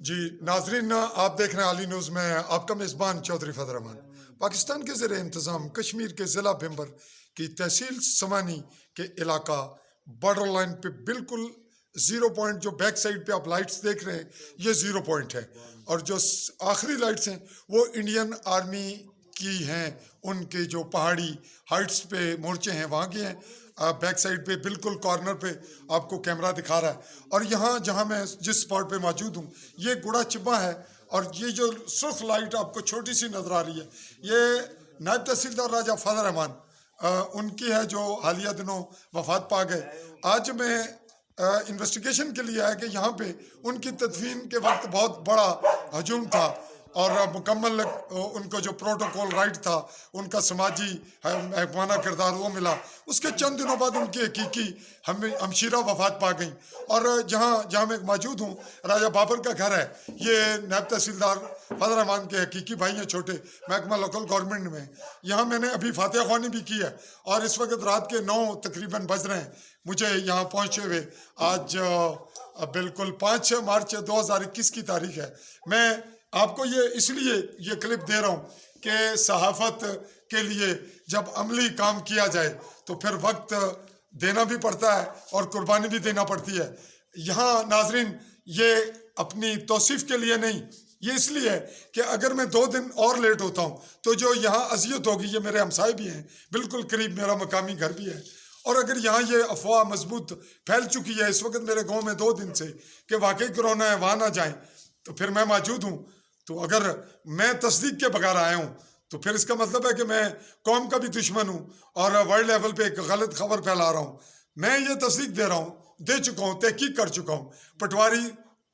جی ناظرین، آپ دیکھ رہے ہیں عالی نیوز میں آپ کا میزبان چودھری فضل الرحمان۔ پاکستان کے زیر انتظام کشمیر کے ضلع بھمبر کی تحصیل سمانی کے علاقہ بارڈر لائن پہ بالکل زیرو پوائنٹ، جو بیک سائڈ پہ آپ لائٹس دیکھ رہے ہیں یہ زیرو پوائنٹ ہے، اور جو آخری لائٹس ہیں وہ انڈین آرمی کی ہیں، ان کے جو پہاڑی ہائٹس پہ مورچے ہیں وہاں کی ہیں۔ بیک سائڈ پہ بالکل کارنر پہ آپ کو کیمرہ دکھا رہا ہے، اور یہاں جہاں میں جس سپاٹ پہ موجود ہوں یہ گڑا چبا ہے، اور یہ جو سرخ لائٹ آپ کو چھوٹی سی نظر آ رہی ہے یہ نائب تحصیلدار راجہ فضل الرحمان ان کی ہے، جو حالیہ دنوں وفات پا گئے۔ آج میں انویسٹیگیشن کے لیے آیا کہ یہاں پہ ان کی تدفین کے وقت بہت بڑا ہجوم تھا، اور مکمل ان کو جو پروٹوکول رائٹ تھا، ان کا سماجی حکمانہ کردار وہ ملا۔ اس کے چند دنوں بعد ان کی حقیقی ہمشیرہ وفات پا گئیں، اور جہاں میں موجود ہوں راجہ بابر کا گھر ہے، یہ نائب تحصیلدار فضل الرحمان کے حقیقی بھائی ہیں چھوٹے، محکمہ لوکل گورنمنٹ میں۔ یہاں میں نے ابھی فاتحہ خوانی بھی کی ہے، اور اس وقت رات کے 9 تقریباً بج رہے ہیں مجھے یہاں پہنچے ہوئے۔ آج بالکل 5 مارچ 2021 کی تاریخ ہے۔ میں آپ کو یہ اس لیے یہ کلپ دے رہا ہوں کہ صحافت کے لیے جب عملی کام کیا جائے تو پھر وقت دینا بھی پڑتا ہے اور قربانی بھی دینا پڑتی ہے۔ یہاں ناظرین یہ اپنی توصیف کے لیے نہیں، یہ اس لیے ہے کہ اگر میں 2 دن اور لیٹ ہوتا ہوں تو جو یہاں اذیت ہوگی، یہ میرے ہمسائے بھی ہیں، بالکل قریب میرا مقامی گھر بھی ہے، اور اگر یہاں یہ افواہ مضبوط پھیل چکی ہے اس وقت میرے گاؤں میں 2 دن سے کہ واقعی کرونا ہے وہاں نہ جائیں، تو پھر میں موجود ہوں، تو اگر میں تصدیق کے بغیر آیا ہوں تو پھر اس کا مطلب ہے کہ میں قوم کا بھی دشمن ہوں اور ورلڈ لیول پہ ایک غلط خبر پھیلا رہا ہوں۔ میں یہ تصدیق دے رہا ہوں، دے چکا ہوں، تحقیق کر چکا ہوں پٹواری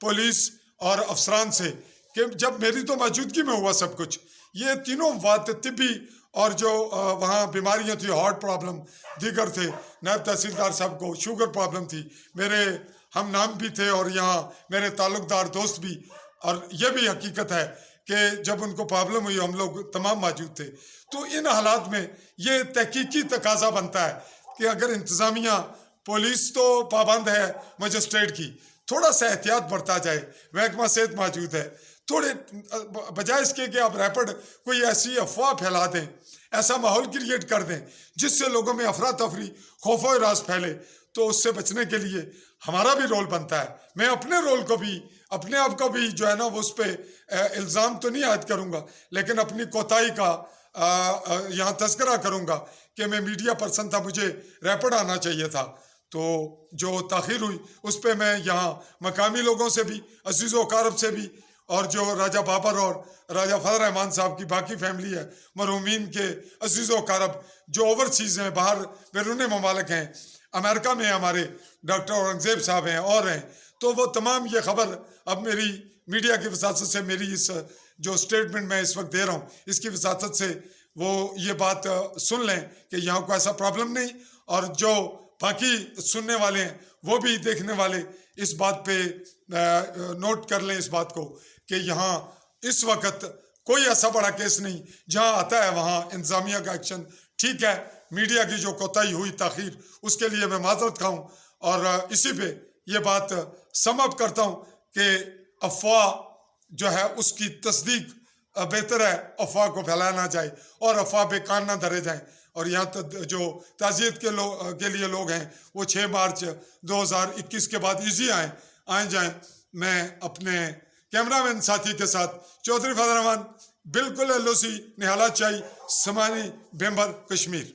پولیس اور افسران سے، کہ جب میری تو موجودگی میں ہوا سب کچھ، یہ تینوں وفات طبی اور جو وہاں بیماریاں تھیں، ہارٹ پرابلم دیگر تھے، نائب تحصیلدار صاحب کو شوگر پرابلم تھی، میرے ہم نام بھی تھے اور یہاں میرے تعلق دار دوست بھی، اور یہ بھی حقیقت ہے کہ جب ان کو پرابلم ہوئی ہم لوگ تمام موجود تھے۔ تو ان حالات میں یہ تحقیقی تقاضا بنتا ہے کہ اگر انتظامیہ پولیس تو پابند ہے مجسٹریٹ کی، تھوڑا سا احتیاط برتا جائے، محکمہ صحت موجود ہے، تھوڑے بجائے اس کے کہ آپ ریپڈ کوئی ایسی افواہ پھیلا دیں، ایسا ماحول کریٹ کر دیں جس سے لوگوں میں افراتفری، خوف و ہراس پھیلے، تو اس سے بچنے کے لیے ہمارا بھی رول بنتا ہے۔ میں اپنے رول کو بھی، اپنے آپ کو بھی جو ہے نا وہ اس پہ الزام تو نہیں عائد کروں گا، لیکن اپنی کوتاہی کا یہاں تذکرہ کروں گا کہ میں میڈیا پرسن تھا، مجھے ریپڈ آنا چاہیے تھا، تو جو تاخیر ہوئی اس پہ میں یہاں مقامی لوگوں سے بھی، عزیز و اقارب سے بھی، اور جو راجہ بابر اور راجہ فضل الرحمان صاحب کی باقی فیملی ہے، مرحومین کے عزیز و اقارب جو اوورسیز ہیں، باہر بیرون ممالک ہیں، امریکہ میں ہمارے ڈاکٹر اورنگزیب صاحب ہیں اور ہیں، تو وہ تمام یہ خبر اب میری میڈیا کی وساطت سے، میری اس جو سٹیٹمنٹ میں اس وقت دے رہا ہوں اس کی وساطت سے وہ یہ بات سن لیں کہ یہاں کو ایسا پرابلم نہیں، اور جو باقی سننے والے ہیں وہ بھی دیکھنے والے اس بات پہ نوٹ کر لیں اس بات کو کہ یہاں اس وقت کوئی ایسا بڑا کیس نہیں، جہاں آتا ہے وہاں انتظامیہ کا ایکشن ٹھیک ہے۔ میڈیا کی جو کوتاہی ہوئی، تاخیر، اس کے لیے میں معذرت خواہ ہوں، اور اسی پہ یہ بات سم اپ کرتا ہوں کہ افواہ جو ہے اس کی تصدیق بہتر ہے، افواہ کو پھیلایا نہ جائے اور افواہ پہ کان نہ دھرے جائیں، اور یہاں جو تعزیت کے لیے لوگ ہیں وہ 6 مارچ 2021 کے بعد ایزی آئیں جائیں۔ میں اپنے کیمرہ مین ساتھی کے ساتھ چودھری فضل الرحمان، بالکل LOC نہالہ چائی، سمانی، بھمبر، کشمیر۔